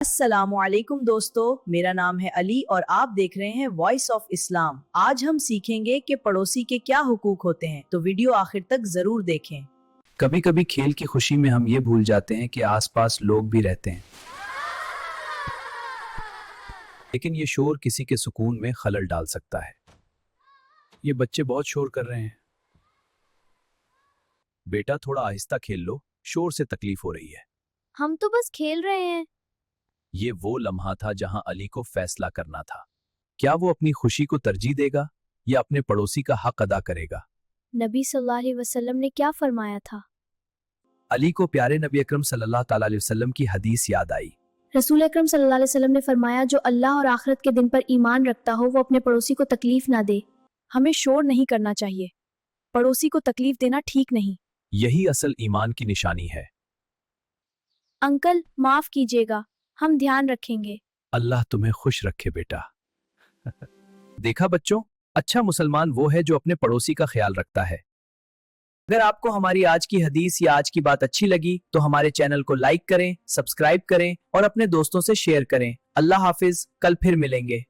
السلام علیکم دوستو، میرا نام ہے علی اور آپ دیکھ رہے ہیں وائس آف اسلام۔ آج ہم سیکھیں گے کہ پڑوسی کے کیا حقوق ہوتے ہیں، تو ویڈیو آخر تک ضرور دیکھیں۔ کبھی کبھی کھیل کی خوشی میں ہم یہ بھول جاتے ہیں کہ آس پاس لوگ بھی رہتے ہیں، لیکن یہ شور کسی کے سکون میں خلل ڈال سکتا ہے۔ یہ بچے بہت شور کر رہے ہیں، بیٹا تھوڑا آہستہ کھیل لو، شور سے تکلیف ہو رہی ہے۔ ہم تو بس کھیل رہے ہیں۔ یہ وہ لمحہ تھا جہاں علی کو فیصلہ کرنا تھا، کیا وہ اپنی خوشی کو ترجیح دے گا یا اپنے پڑوسی کا حق ادا کرے گا۔ نبی صلی اللہ علیہ وسلم نے کیا فرمایا تھا؟ علی کو پیارے نبی اکرم صلی اللہ تعالی علیہ وسلم کی حدیث یاد آئی۔ رسول اکرم صلی اللہ علیہ وسلم نے فرمایا، جو اللہ اور آخرت کے دن پر ایمان رکھتا ہو وہ اپنے پڑوسی کو تکلیف نہ دے۔ ہمیں شور نہیں کرنا چاہیے، پڑوسی کو تکلیف دینا ٹھیک نہیں۔ یہی اصل ایمان کی نشانی ہے۔ انکل معاف کیجیے گا، ہم دھیان رکھیں گے۔ اللہ تمہیں خوش رکھے بیٹا۔ دیکھا بچوں، اچھا مسلمان وہ ہے جو اپنے پڑوسی کا خیال رکھتا ہے۔ اگر آپ کو ہماری آج کی حدیث یا آج کی بات اچھی لگی تو ہمارے چینل کو لائک کریں، سبسکرائب کریں اور اپنے دوستوں سے شیئر کریں۔ اللہ حافظ، کل پھر ملیں گے۔